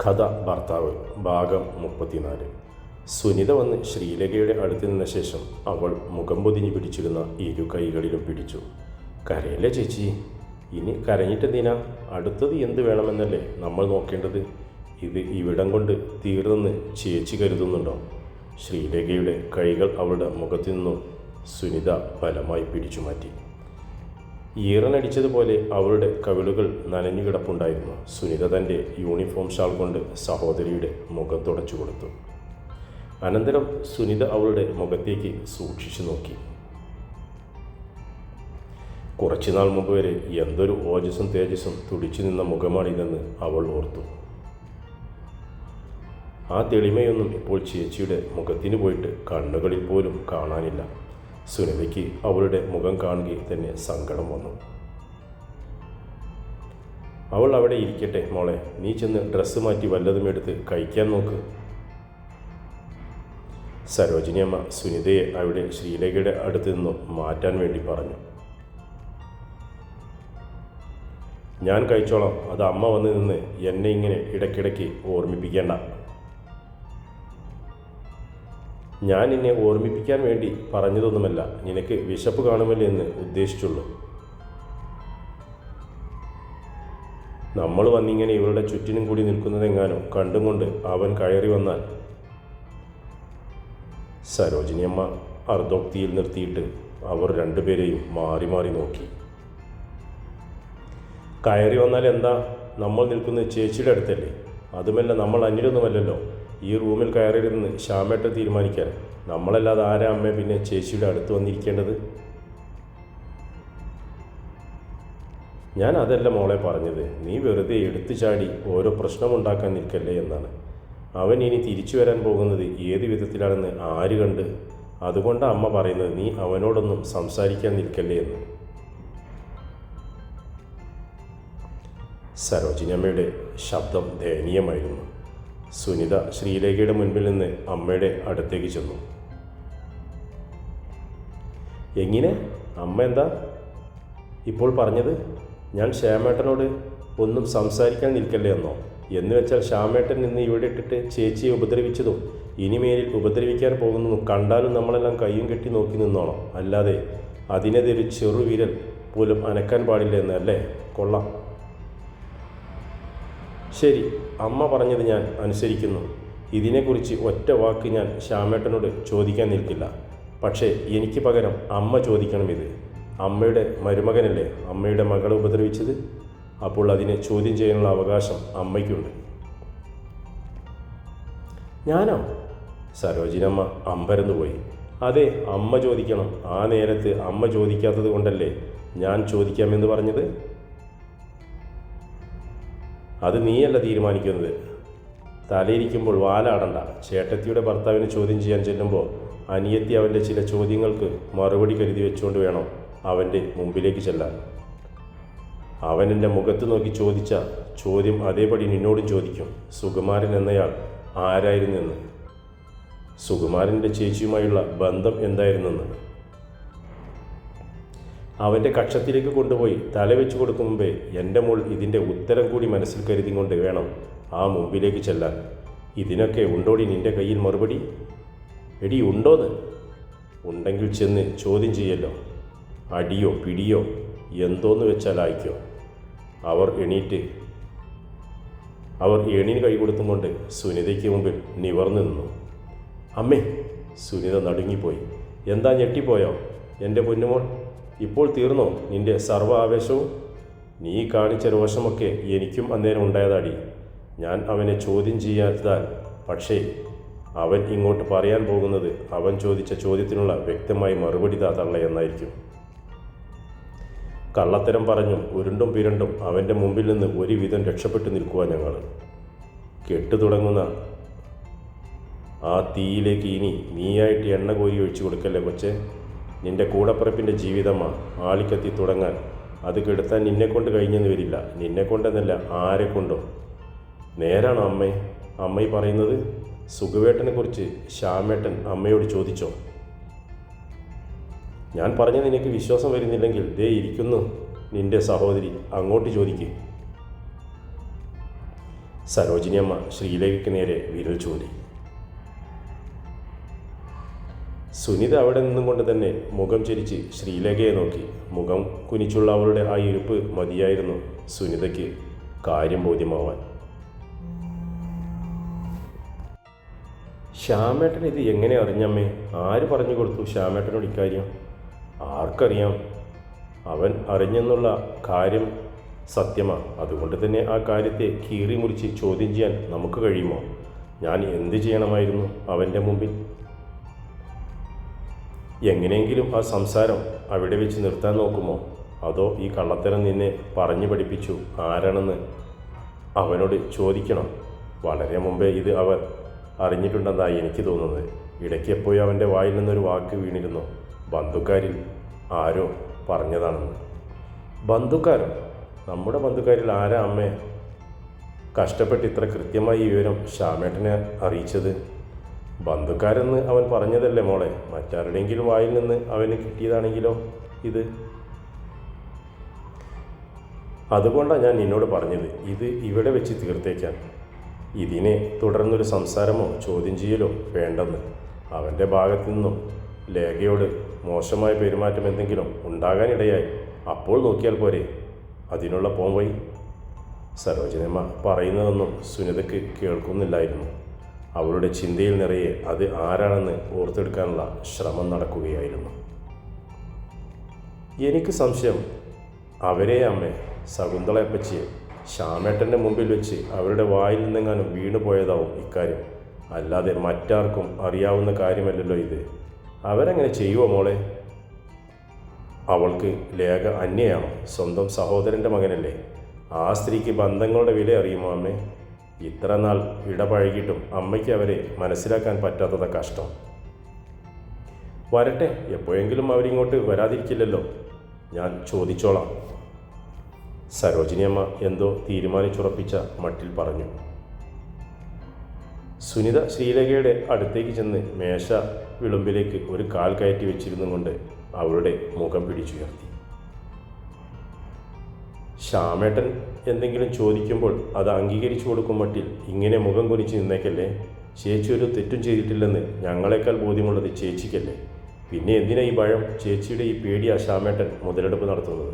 കഥ ഭർത്താവ് ഭാഗം 34. സുനിത വന്ന് ശ്രീലേഖയുടെ അടുത്ത് നിന്ന ശേഷം അവൾ മുഖം പൊതിഞ്ഞ് പിടിച്ചിരുന്ന ഇരു കൈകളിലും പിടിച്ചു. കരയല്ലേ ചേച്ചി, ഇനി കരഞ്ഞിട്ടെന്തിനാ? അടുത്തത് എന്ത് വേണമെന്നല്ലേ നമ്മൾ നോക്കേണ്ടത്. ഇത് ഇവിടം കൊണ്ട് തീർന്നെന്ന് ചേച്ചി കരുതുന്നുണ്ടോ? ശ്രീലേഖയുടെ കൈകൾ അവളുടെ മുഖത്തു നിന്നും സുനിത ബലമായി പിടിച്ചു മാറ്റി. ഈറനടിച്ചതുപോലെ അവളുടെ കവിളുകൾ നനഞ്ഞു കിടപ്പുണ്ടായിരുന്നു. സുനിത തൻ്റെ യൂണിഫോം ഷാൾ കൊണ്ട് സഹോദരിയുടെ മുഖം തുടച്ചു കൊടുത്തു. അനന്തരം സുനിത അവളുടെ മുഖത്തേക്ക് സൂക്ഷിച്ചു നോക്കി. കുറച്ചുനാൾ മുമ്പ് വരെ എന്തൊരു ഓജസ്സും തേജസ്സും തുടിച്ചു നിന്ന മുഖമാണിതെന്ന് അവൾ ഓർത്തു. ആ തെളിമയൊന്നും ഇപ്പോൾ ചേച്ചിയുടെ മുഖത്തിന് പോയിട്ട് കണ്ണുകളിൽ പോലും കാണാനില്ല. സുനിതയ്ക്ക് അവളുടെ മുഖം കാണുകയും തന്നെ സങ്കടം വന്നു. അവൾ അവിടെ ഇരിക്കട്ടെ മോളെ, നീ ചെന്ന് ഡ്രസ്സ് മാറ്റി വല്ലതും എടുത്ത് കഴിക്കാൻ നോക്ക്. സരോജിനി അമ്മ സുനിതയെ അവിടെ ശ്രീലേഖയുടെ അടുത്ത് നിന്നും മാറ്റാൻ വേണ്ടി പറഞ്ഞു. ഞാൻ കഴിച്ചോളാം, അത് അമ്മ വന്ന് നിന്ന് എന്നെ ഇങ്ങനെ ഇടയ്ക്കിടയ്ക്ക് ഓർമ്മിപ്പിക്കേണ്ട. ഞാൻ നിന്നെ ഓർമ്മിപ്പിക്കാൻ വേണ്ടി പറഞ്ഞതൊന്നുമല്ല, നിനക്ക് വിശപ്പ് കാണുമല്ലോ എന്ന് ഉദ്ദേശിച്ചുള്ളൂ. നമ്മൾ വന്നിങ്ങനെ ഇവരുടെ ചുറ്റിനും കൂടി നിൽക്കുന്നതെങ്ങാനും കണ്ടുകൊണ്ട് അവൻ കയറി വന്നാൽ. സരോജിനിയമ്മ അർദ്ധോക്തിയിൽ നിർത്തിയിട്ട് അവർ രണ്ടുപേരെയും മാറി മാറി നോക്കി. കയറി വന്നാൽ എന്താ? നമ്മൾ നിൽക്കുന്നത് ചേച്ചിയുടെ അടുത്തല്ലേ? അതുമല്ല, നമ്മൾ അന്യരൊന്നുമല്ലല്ലോ. ഈ റൂമിൽ കയറിയിരുന്ന് ശ്യാമേട്ടൻ തീരുമാനിക്കാൻ. നമ്മളല്ലാതെ ആരാ അമ്മ പിന്നെ ചേച്ചിയുടെ അടുത്ത് വന്നിരിക്കേണ്ടത്? ഞാൻ അതല്ല മോളെ പറഞ്ഞത്. നീ വെറുതെ എടുത്തു ചാടി ഓരോ പ്രശ്നമുണ്ടാക്കാൻ നിൽക്കല്ലേ എന്നാണ്. അവൻ ഇനി തിരിച്ചു വരാൻ പോകുന്നത് ഏത് വിധത്തിലാണെന്ന് ആര് കണ്ട്? അതുകൊണ്ടാണ് അമ്മ പറയുന്നത് നീ അവനോടൊന്നും സംസാരിക്കാൻ നിൽക്കല്ലേ എന്ന്. സരോജിനി അമ്മയുടെ ശബ്ദം ദയനീയമായിരുന്നു. സുനിത ശ്രീലേഖയുടെ മുൻപിൽ നിന്ന് അമ്മയുടെ അടുത്തേക്ക് ചെന്നു. എങ്ങനെ അമ്മ എന്താ ഇപ്പോൾ പറഞ്ഞത്? ഞാൻ ശ്യാമേട്ടനോട് ഒന്നും സംസാരിക്കാൻ നിൽക്കല്ലേ എന്നോ? എന്ന് വെച്ചാൽ ശ്യാമേട്ടൻ നിന്ന് ഇവിടെ ഇട്ടിട്ട് ചേച്ചിയെ ഉപദ്രവിച്ചതും ഇനിമേലിൽ ഉപദ്രവിക്കാൻ പോകുന്നതും കണ്ടാലും നമ്മളെല്ലാം കയ്യും കെട്ടി നോക്കി നിന്നോണം, അല്ലാതെ അതിനെതിരെ ചെറുവിരൽ പോലും അനക്കാൻ പാടില്ല എന്നല്ലേ? കൊള്ളാം. ശരി, അമ്മ പറഞ്ഞത് ഞാൻ അനുസരിക്കുന്നു. ഇതിനെക്കുറിച്ച് ഒറ്റ വാക്ക് ഞാൻ ശ്യാമേട്ടനോട് ചോദിക്കാൻ നിൽക്കില്ല. പക്ഷേ എനിക്ക് പകരം അമ്മ ചോദിക്കണം. ഇത് അമ്മയുടെ മരുമകനല്ലേ അമ്മയുടെ മകളെ ഉപദ്രവിച്ചത്? അപ്പോൾ അതിനെ ചോദ്യം ചെയ്യാനുള്ള അവകാശം അമ്മയ്ക്കുണ്ട്. ഞാനോ? സരോജിനമ്മ അമ്പരന്ന് പോയി. അതെ, അമ്മ ചോദിക്കണം. ആ നേരത്ത് അമ്മ ചോദിക്കാത്തത് കൊണ്ടല്ലേ ഞാൻ ചോദിക്കാമെന്ന് പറഞ്ഞത്? അത് നീയല്ല തീരുമാനിക്കുന്നത്. തലയിരിക്കുമ്പോൾ വാലാടണ്ട. ചേട്ടത്തിയുടെ ഭർത്താവിനെ ചോദ്യം ചെയ്യാൻ ചെല്ലുമ്പോൾ അനിയത്തി അവൻ്റെ ചില ചോദ്യങ്ങൾക്ക് മറുപടി കരുതി വെച്ചുകൊണ്ട് വേണം അവൻ്റെ മുമ്പിലേക്ക് ചെല്ലാൻ. അവൻ എൻ്റെ മുഖത്ത് നോക്കി ചോദിച്ച ചോദ്യം അതേപടി നിന്നോടും ചോദിക്കും. സുകുമാരൻ എന്നയാൾ ആരായിരുന്നെന്ന്, സുകുമാരൻ്റെ ചേച്ചിയുമായുള്ള ബന്ധം എന്തായിരുന്നെന്ന്. അവൻ്റെ കക്ഷത്തിലേക്ക് കൊണ്ടുപോയി തല വെച്ച് കൊടുക്കും മുമ്പേ എൻ്റെ മോൾ ഇതിൻ്റെ ഉത്തരം കൂടി മനസ്സിൽ കരുതി കൊണ്ട് വേണം ആ മുമ്പിലേക്ക് ചെല്ലാൻ. ഇതിനൊക്കെ ഉണ്ടോടി നിൻ്റെ കയ്യിൽ മറുപടി? എടി ഉണ്ടോന്ന്? ഉണ്ടെങ്കിൽ ചെന്ന് ചോദ്യം ചെയ്യല്ലോ. അടിയോ പിടിയോ എന്തോന്ന് വെച്ചാൽ ആയിക്കോ. അവർ എണീന് കൈ കൊടുത്തും കൊണ്ട് സുനിതയ്ക്ക് മുമ്പിൽ നിവർന്നു നിന്നു. അമ്മേ! സുനിത നടുങ്ങിപ്പോയി. എന്താ, ഞെട്ടിപ്പോയോ എൻ്റെ പൊന്നുമോൾ? ഇപ്പോൾ തീർന്നോ നിന്റെ സർവ്വ ആവേശവും? നീ കാണിച്ച രോഷമൊക്കെ എനിക്കും അന്നേരം ഉണ്ടായതാടി. ഞാൻ അവനെ ചോദ്യം ചെയ്യാത്തതാൽ. പക്ഷേ അവൻ ഇങ്ങോട്ട് പറയാൻ പോകുന്നത് അവൻ ചോദിച്ച ചോദ്യത്തിനുള്ള വ്യക്തമായ മറുപടി തള്ള എന്നായിരിക്കും. കള്ളത്തരം പറഞ്ഞും ഉരുണ്ടും പിരണ്ടും അവൻ്റെ മുമ്പിൽ നിന്ന് ഒരുവിധം രക്ഷപ്പെട്ടു നിൽക്കുക ഞങ്ങൾ. കെട്ടു തുടങ്ങുന്ന ആ തീയിലേക്ക് ഇനി നീയായിട്ട് എണ്ണ കോരി ഒഴിച്ചു കൊടുക്കല്ലേ കൊച്ചേ. നിൻ്റെ കൂടപ്പിറപ്പിൻ്റെ ജീവിതമാണ് ആളിക്കത്തി തുടങ്ങാൻ. അത് കെടുത്താൻ നിന്നെക്കൊണ്ട് കഴിഞ്ഞെന്ന് വരില്ല. നിന്നെക്കൊണ്ടെന്നല്ല, ആരെക്കൊണ്ടോ. നേരാണോ അമ്മ ഈ പറയുന്നത്? സുഖുവേട്ടനെക്കുറിച്ച് ശ്യാമേട്ടൻ അമ്മയോട് ചോദിച്ചോ? ഞാൻ പറഞ്ഞത് നിനക്ക് വിശ്വാസം വരുന്നില്ലെങ്കിൽ ദേ ഇരിക്കുന്നു നിൻ്റെ സഹോദരി, അങ്ങോട്ട് ചോദിക്കുക. സരോജിനിയമ്മ ശ്രീലേഖയ്ക്ക് നേരെ വിരൽ ചൂണ്ടി. സുനിത അവിടെ നിന്നും കൊണ്ട് തന്നെ മുഖം ചരിച്ച് ശ്രീലേഖയെ നോക്കി. മുഖം കുനിച്ചുള്ള അവളുടെ ആ ഇരിപ്പ് മതിയായിരുന്നു സുനിതയ്ക്ക് കാര്യം ബോധ്യമാവാൻ. ശ്യാമേട്ടൻ ഇത് എങ്ങനെ അറിഞ്ഞമ്മേ? ആര് പറഞ്ഞു കൊടുത്തു ശ്യാമേട്ടനോട് ഇക്കാര്യം? ആർക്കറിയാം? അവൻ അറിഞ്ഞെന്നുള്ള കാര്യം സത്യമാണ്. അതുകൊണ്ട് തന്നെ ആ കാര്യത്തെ കീറി മുറിച്ച് ചോദ്യം ചെയ്യാൻ നമുക്ക് കഴിയുമോ? ഞാൻ എന്ത് ചെയ്യണമായിരുന്നു അവൻ്റെ മുമ്പിൽ? എങ്ങനെയെങ്കിലും ആ സംസാരം അവിടെ വെച്ച് നിർത്താൻ നോക്കുമോ? അതോ ഈ കള്ളത്തരം നിന്നെ പറഞ്ഞു പഠിപ്പിച്ചു ആരാണെന്ന് അവനോട് ചോദിക്കണം? വളരെ മുമ്പേ ഇത് അവർ അറിഞ്ഞിട്ടുണ്ടെന്നായി എനിക്ക് തോന്നുന്നത്. ഇടയ്ക്ക് എപ്പോഴും അവൻ്റെ വായിൽ നിന്നൊരു വാക്ക് വീണിരുന്നു, ബന്ധുക്കാരിൽ ആരോ പറഞ്ഞതാണെന്ന്. ബന്ധുക്കാരോ? നമ്മുടെ ബന്ധുക്കാരിൽ ആരാ അമ്മേ കഷ്ടപ്പെട്ട് ഇത്ര കൃത്യമായി ഈ വിവരം ശ്യാമേട്ടനെ അറിയിച്ചത്? ബന്ധുക്കാരെന്ന് അവൻ പറഞ്ഞതല്ലേ മോളെ? മറ്റാരുടെയെങ്കിലും വായിൽ നിന്ന് അവന് കിട്ടിയതാണെങ്കിലോ ഇത്? അതുകൊണ്ടാണ് ഞാൻ നിന്നോട് പറഞ്ഞത് ഇത് ഇവിടെ വെച്ച് തീർത്തേക്കാൻ. ഇതിനെ തുടർന്നൊരു സംസാരമോ ചോദ്യം ചെയ്യലോ വേണ്ടെന്ന്. അവൻ്റെ ഭാഗത്തു നിന്നും ലേഖയോട് മോശമായ പെരുമാറ്റം എന്തെങ്കിലും ഉണ്ടാകാനിടയായി അപ്പോൾ നോക്കിയാൽ പോരെ അതിനുള്ള പോംവഴി? സരോജിനിയമ്മ പറയുന്നതൊന്നും സുനിതയ്ക്ക് കേൾക്കുന്നില്ലായിരുന്നു. അവളുടെ ചിന്തയിൽ നിറയെ അത് ആരാണെന്ന് ഓർത്തെടുക്കാനുള്ള ശ്രമം നടക്കുകയായിരുന്നു. എനിക്ക് സംശയം അവരെ അമ്മേ, ശകുന്തളയപ്പച്ചിയെ ശ്യാമേട്ടൻ്റെ മുമ്പിൽ വെച്ച് അവരുടെ വായിൽ നിന്നെങ്ങാനും വീണു പോയതാവും ഇക്കാര്യം. അല്ലാതെ മറ്റാർക്കും അറിയാവുന്ന കാര്യമല്ലല്ലോ ഇത്. അവരെങ്ങനെ ചെയ്യുമോ മോളെ? അവൾക്ക് ലേഖ അന്യയാണോ? സ്വന്തം സഹോദരൻ്റെ മകനല്ലേ? ആ സ്ത്രീക്ക് ബന്ധങ്ങളുടെ വില അറിയുമോ അമ്മേ? ഇത്ര നാൾ ഇടപഴകിയിട്ടും അമ്മയ്ക്ക് അവരെ മനസ്സിലാക്കാൻ പറ്റാത്തത കഷ്ടം. വരട്ടെ, എപ്പോഴെങ്കിലും അവരിങ്ങോട്ട് വരാതിരിക്കില്ലല്ലോ. ഞാൻ ചോദിച്ചോളാം. സരോജിനിയമ്മ എന്തോ തീരുമാനിച്ചുറപ്പിച്ച മട്ടിൽ പറഞ്ഞു. സുനിത ശ്രീലേഖയുടെ അടുത്തേക്ക് ചെന്ന് മേശ വിളുമ്പിലേക്ക് ഒരു കാൽ കയറ്റി വെച്ചിരുന്നു കൊണ്ട് അവളുടെ മുഖം പിടിച്ചുയർത്തി. ശ്യാമേട്ടൻ എന്തെങ്കിലും ചോദിക്കുമ്പോൾ അത് അംഗീകരിച്ചു കൊടുക്കും മട്ടിൽ ഇങ്ങനെ മുഖം കുനിച്ച് നിന്നേക്കല്ലേ? ചേച്ചി ഒരു തെറ്റും ചെയ്തിട്ടില്ലെന്ന് ഞങ്ങളെക്കാൾ ബോധ്യമുള്ളത് ചേച്ചിക്കല്ലേ? പിന്നെ എന്തിനാ ഈ ഭയം? ചേച്ചിയുടെ ഈ പേടിയാ ശ്യാമേട്ടൻ മുതലെടുപ്പ് നടത്തുന്നത്.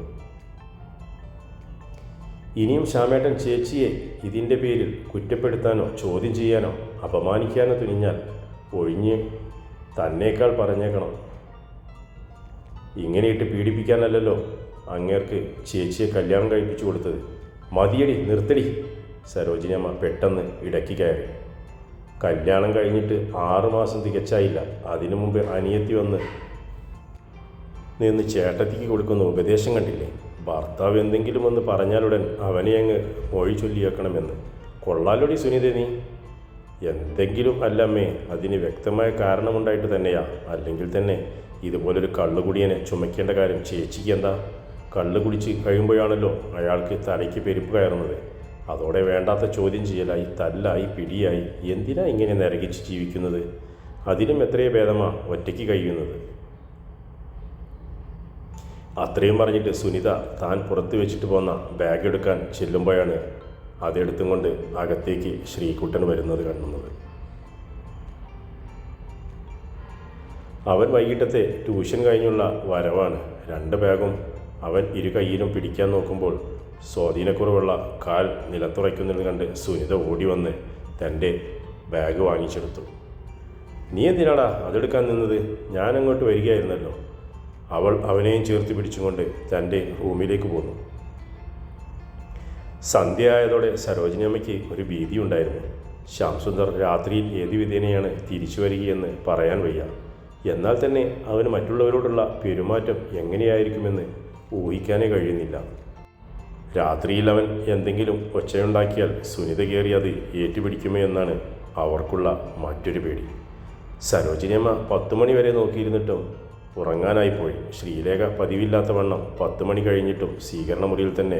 ഇനിയും ശ്യാമേട്ടൻ ചേച്ചിയെ ഇതിൻ്റെ പേരിൽ കുറ്റപ്പെടുത്താനോ ചോദ്യം ചെയ്യാനോ അപമാനിക്കാനോ തുനിഞ്ഞാൽ ഒഴിഞ്ഞ് തന്നേക്കാൾ പറഞ്ഞേക്കണം. ഇങ്ങനെയിട്ട് പീഡിപ്പിക്കാനല്ലല്ലോ അങ്ങേർക്ക് ചേച്ചിയെ കല്യാണം കഴിപ്പിച്ചു കൊടുത്തത്. മതിയടി, നിർത്തടി. സരോജിനിയമ്മ പെട്ടെന്ന് ഇടയ്ക്ക് കയറി. കല്യാണം കഴിഞ്ഞിട്ട് 6 മാസം തികച്ചായില്ല. അതിനു മുമ്പ് അനിയത്തി വന്ന് നിന്ന് ചേട്ടത്തിക്ക് കൊടുക്കുന്ന ഉപദേശം കണ്ടില്ലേ? ഭർത്താവ് എന്തെങ്കിലും ഒന്ന് പറഞ്ഞാലുടൻ അവനെ അങ്ങ് മൊഴി ചൊല്ലിയേക്കണമെന്ന്. കൊള്ളാലൊടി സുനിത നീ. എന്തെങ്കിലും അല്ലമ്മേ, അതിന് വ്യക്തമായ കാരണമുണ്ടായിട്ട് തന്നെയാ. അല്ലെങ്കിൽ തന്നെ ഇതുപോലൊരു കള്ളുകുടിയനെ ചുമക്കേണ്ട കാര്യം ചേച്ചിക്ക് എന്താ? കള്ളു കുടിച്ച് കഴിയുമ്പോഴാണല്ലോ അയാൾക്ക് തലയ്ക്ക് പെരുപ്പ് കയറുന്നത്. അതോടെ വേണ്ടാത്ത ചോദ്യം ചെയ്യലായി, തല്ലായി, പിടിയായി. എന്തിനാ ഇങ്ങനെ നരകിച്ച് ജീവിക്കുന്നത്? അതിനും എത്രയോ ഭേദമാ ഒറ്റയ്ക്ക് കഴിയുന്നത്. അത്രയും പറഞ്ഞിട്ട് സുനിത താൻ പുറത്ത് വെച്ചിട്ട് പോന്ന ബാഗ് എടുക്കാൻ ചെല്ലുമ്പോഴാണ് അതെടുത്തും കൊണ്ട് അകത്തേക്ക് ശ്രീകുട്ടൻ വരുന്നത് കാണുന്നത്. അവൻ വൈകിട്ടത്തെ ട്യൂഷൻ കഴിഞ്ഞുള്ള വരവാണ്. 2 ബാഗും അവൻ ഇരു കൈയിലും പിടിക്കാൻ നോക്കുമ്പോൾ സ്വാധീനക്കുറവുള്ള കാൽ നിലത്തുറയ്ക്കുന്നത് കണ്ട് സുനിത ഓടി വന്ന് തൻ്റെ ബാഗ് വാങ്ങിച്ചെടുത്തു. നീ എന്തിനാടാ അതെടുക്കാൻ നിന്നത്? ഞാനങ്ങോട്ട് വരികയായിരുന്നല്ലോ. അവൾ അവനെയും ചേർത്ത് പിടിച്ചുകൊണ്ട് തൻ്റെ റൂമിലേക്ക് പോന്നു. സന്ധ്യയായതോടെ സരോജിനിയമ്മയ്ക്ക് ഒരു ഭീതിയുണ്ടായിരുന്നു. ശ്യാംസുന്ദർ രാത്രിയിൽ ഏതു വിധേനയാണ് തിരിച്ചു വരികയെന്ന് പറയാൻ വയ്യ. എന്നാൽ തന്നെ അവന് മറ്റുള്ളവരോടുള്ള പെരുമാറ്റം എങ്ങനെയായിരിക്കുമെന്ന് ഊഹിക്കാനേ കഴിയുന്നില്ല. രാത്രിയിൽ അവൻ എന്തെങ്കിലും ഒച്ചയുണ്ടാക്കിയാൽ സുനിത കയറി അത് ഏറ്റുപിടിക്കുമോ എന്നാണ് അവർക്കുള്ള മറ്റൊരു പേടി. സരോജിനിയമ്മ 10 മണി വരെ നോക്കിയിരുന്നിട്ടും ഉറങ്ങാനായിപ്പോയി. ശ്രീലേഖ പതിവില്ലാത്ത വണ്ണം 10 മണി കഴിഞ്ഞിട്ടും സ്വീകരണ മുറിയിൽ തന്നെ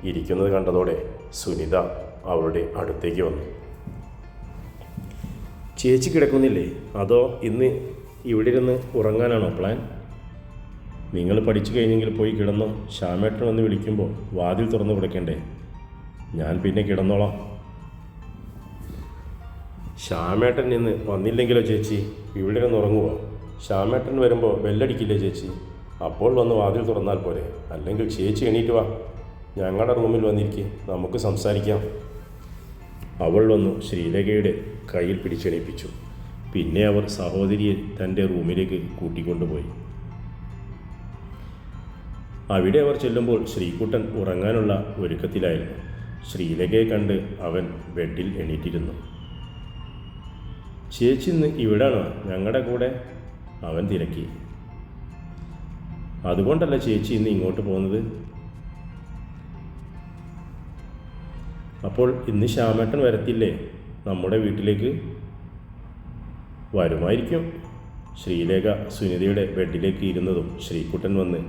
ഇരിക്കുന്നത് കണ്ടതോടെ സുനിത അവളുടെ അടുത്തേക്ക് വന്നു. ചേച്ചി കിടക്കുന്നില്ലേ? അതോ ഇന്ന് ഇവിടെ ഇരുന്ന് ഉറങ്ങാനാണോ പ്ലാൻ? നിങ്ങൾ പഠിച്ചു കഴിഞ്ഞെങ്കിൽ പോയി കിടന്നോ. ശ്യാമേട്ടൻ വന്ന് വിളിക്കുമ്പോൾ വാതിൽ തുറന്നു കൊടുക്കണ്ടേ? ഞാൻ പിന്നെ കിടന്നോളാം. ശ്യാമേട്ടൻ ഇന്ന് വന്നില്ലെങ്കിലോ ചേച്ചി? ഇവിടെ ഒന്ന് ഉറങ്ങുമോ? ശ്യാമേട്ടൻ വരുമ്പോൾ ബെല്ലടിക്കില്ലേ ചേച്ചി? അപ്പോൾ വന്ന് വാതിൽ തുറന്നാൽ പോരെ? അല്ലെങ്കിൽ ചേച്ചി എണീറ്റ് വാ, ഞങ്ങളുടെ റൂമിൽ വന്നിരിക്കെ, നമുക്ക് സംസാരിക്കാം. അവൾ വന്നു ശ്രീലേഖയുടെ കയ്യിൽ പിടിച്ചെണീപ്പിച്ചു. പിന്നെ അവർ സഹോദരിയെ തൻ്റെ റൂമിലേക്ക് കൂട്ടിക്കൊണ്ടുപോയി. അവിടെ അവർ ചെല്ലുമ്പോൾ ശ്രീകുട്ടൻ ഉറങ്ങാനുള്ള ഒരുക്കത്തിലായിരുന്നു. ശ്രീലേഖയെ കണ്ട് അവൻ ബെഡിൽ എണീറ്റിരുന്നു. ചേച്ചി ഇന്ന് ഇവിടാണോ ഞങ്ങളുടെ കൂടെ? അവൻ തിരക്കി. അതുകൊണ്ടല്ല ചേച്ചി ഇന്ന് ഇങ്ങോട്ട് പോകുന്നത്. അപ്പോൾ ഇന്ന് ശ്യാമേട്ടൻ വരത്തില്ലേ നമ്മുടെ വീട്ടിലേക്ക്? വരുമായിരിക്കും. ശ്രീലേഖ സുനിതയുടെ ബെഡിലേക്ക് ഇരുന്നതും ശ്രീകുട്ടൻ വന്ന്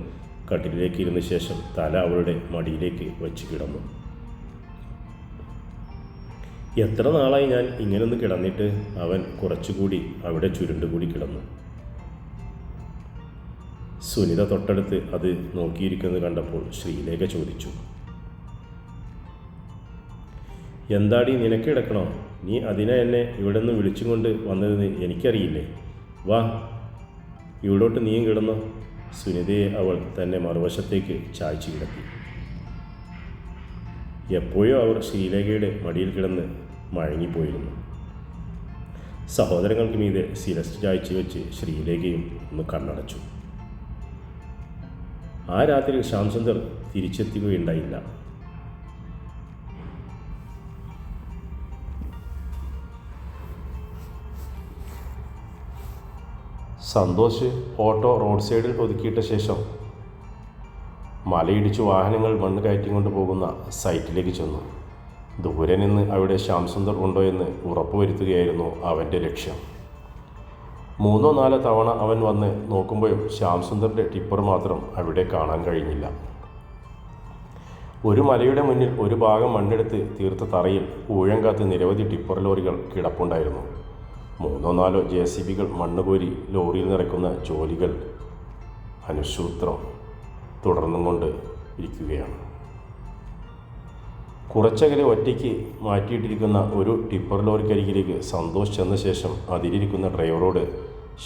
കട്ടിലേക്ക് ഇരുന്ന ശേഷം തല അവളുടെ മടിയിലേക്ക് വച്ച് കിടന്നു. എത്ര നാളായി ഞാൻ ഇങ്ങനൊന്ന് കിടന്നിട്ട്? അവൻ കുറച്ചുകൂടി അവിടെ ചുരുണ്ടുകൂടി കിടന്നു. സുനിത തൊട്ടടുത്ത് അത് നോക്കിയിരിക്കുന്നത് കണ്ടപ്പോൾ ശ്രീലേഖ ചോദിച്ചു, എന്താടി നിനക്ക് കിടക്കണോ? നീ അതിനെ എന്നെ ഇവിടെ നിന്ന് വിളിച്ചും കൊണ്ട് വന്നതെന്ന് എനിക്കറിയില്ലേ? വാ, ഇവിടോട്ട് നീയും കിടന്നോ. സുനിതയെ അവൾ തന്നെ മറുവശത്തേക്ക് ചായ്ച്ചു കിടത്തി. എപ്പോഴോ അവർ ശ്രീലേഖയുടെ മടിയിൽ കിടന്ന് മഴങ്ങിപ്പോയിരുന്നു. സഹോദരങ്ങൾക്ക് മീതെ ശിരസ് ചായ്ച്ചു വെച്ച് ശ്രീലേഖയും ഒന്ന് കണ്ണടച്ചു. ആ രാത്രി ശ്യാംസുന്ദർ തിരിച്ചെത്തുകയുണ്ടായില്ല. സന്തോഷ് ഓട്ടോ റോഡ് സൈഡിൽ ഒതുക്കിയിട്ട ശേഷം മലയിടിച്ചു വാഹനങ്ങൾ മണ്ണ് കയറ്റിക്കൊണ്ട് പോകുന്ന സൈറ്റിലേക്ക് ചെന്നു. ദൂരെ നിന്ന് അവിടെ ശ്യാംസുന്ദർ ഉണ്ടോ എന്ന് ഉറപ്പുവരുത്തുകയായിരുന്നു അവൻ്റെ ലക്ഷ്യം. 3-4 തവണ അവൻ വന്ന് നോക്കുമ്പോഴും ശ്യാംസുന്ദറിൻ്റെ ടിപ്പർ മാത്രം അവിടെ കാണാൻ കഴിഞ്ഞില്ല. ഒരു മലയുടെ മുന്നിൽ ഒരു ഭാഗം മണ്ണെടുത്ത് തീർത്ത തറയിൽ ഊഴം കാത്ത് നിരവധി ടിപ്പർ ലോറികൾ കിടപ്പുണ്ടായിരുന്നു. 3-4 JCBകൾ മണ്ണുകോരി ലോറിയിൽ നിറയ്ക്കുന്ന ജോലികൾ അനുസൂത്രം തുടർന്നും കൊണ്ട് ഇരിക്കുകയാണ്. കുറച്ചകലെ ഒറ്റയ്ക്ക് മാറ്റിയിട്ടിരിക്കുന്ന ഒരു ടിപ്പർ ലോറിക്കരികിലേക്ക് സന്തോഷ് ചെന്ന ശേഷം അതിലിരിക്കുന്ന ഡ്രൈവറോട്,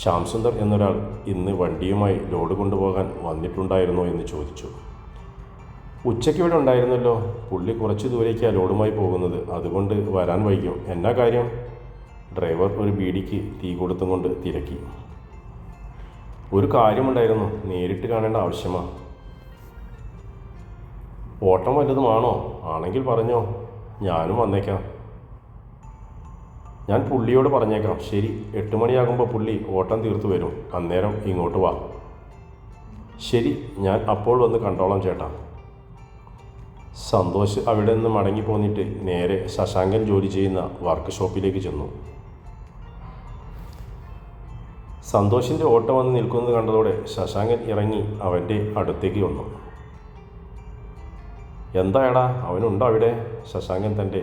ശ്യാംസുന്ദർ എന്നൊരാൾ ഇന്ന് വണ്ടിയുമായി ലോഡ് കൊണ്ടുപോകാൻ വന്നിട്ടുണ്ടായിരുന്നോ എന്ന് ചോദിച്ചു. ഉച്ചയ്ക്ക് ഇവിടെ ഉണ്ടായിരുന്നല്ലോ. പുള്ളി കുറച്ച് ദൂരേക്കാണ് ലോഡുമായി പോകുന്നത്, അതുകൊണ്ട് വരാൻ വൈകും. എന്നാ കാര്യം? ഡ്രൈവർ ഒരു ബീഡിക്ക് തീ കൊടുത്തും കൊണ്ട് തിരക്കി. ഒരു കാര്യമുണ്ടായിരുന്നു, നേരിട്ട് കാണേണ്ട ആവശ്യമാണ്. ഓട്ടം വല്ലതുമാണോ? ആണെങ്കിൽ പറഞ്ഞോ, ഞാനും വന്നേക്കാം. ഞാൻ പുള്ളിയോട് പറഞ്ഞേക്കാം. ശരി, 8 മണിയാകുമ്പോൾ പുള്ളി ഓട്ടം തീർത്തു വരും. അന്നേരം ഇങ്ങോട്ട് വാ. ശരി, ഞാൻ അപ്പോൾ വന്ന് കണ്ടോളാം ചേട്ടാ. സന്തോഷ് അവിടെ നിന്ന് മടങ്ങിപ്പോന്നിട്ട് നേരെ ശശാങ്കൻ ജോലി ചെയ്യുന്ന വർക്ക് ഷോപ്പിലേക്ക് ചെന്നു. സന്തോഷിൻ്റെ ഓട്ടം വന്ന് നിൽക്കുന്നത് കണ്ടതോടെ ശശാങ്കൻ ഇറങ്ങി അവൻ്റെ അടുത്തേക്ക് വന്നു. എന്തായടാ, അവനുണ്ടോ അവിടെ? ശശാങ്കൻ തൻ്റെ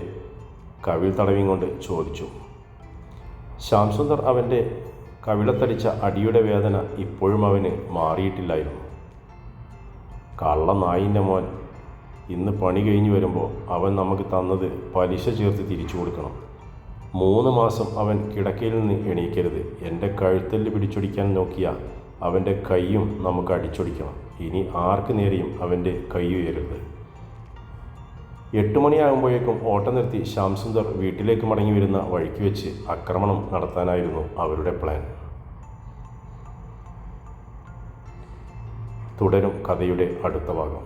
കവിൾ തടവിയും കൊണ്ട് ചോദിച്ചു. ശ്യാംസുന്ദർ അവൻ്റെ കവിളത്തടിച്ച അടിയുടെ വേദന ഇപ്പോഴും അവന് മാറിയിട്ടില്ലായിരുന്നു. കള്ള നായിൻ്റെ മോൻ, ഇന്ന് പണി കഴിഞ്ഞ് വരുമ്പോൾ അവൻ നമുക്ക് തന്നത് പലിശ ചേർത്ത് തിരിച്ചു കൊടുക്കണം. 3 മാസം അവൻ കിടക്കയിൽ നിന്ന് എണീക്കരുത്. എൻ്റെ കഴുത്തല് പിടിച്ചൊടിക്കാൻ നോക്കിയ അവൻ്റെ കൈയും നമുക്ക് അടിച്ചൊടിക്കണം. ഇനി ആർക്ക് നേരെയും അവൻ്റെ കൈ ഉയരരുത്. 8 മണിയാകുമ്പോഴേക്കും ഓട്ടം നിർത്തി ശ്യാംസുന്ദർ വീട്ടിലേക്ക് മടങ്ങി വരുന്ന വഴിക്ക് വെച്ച് ആക്രമണം നടത്താനായിരുന്നു അവരുടെ പ്ലാൻ. തുടരും കഥയുടെ അടുത്ത ഭാഗം.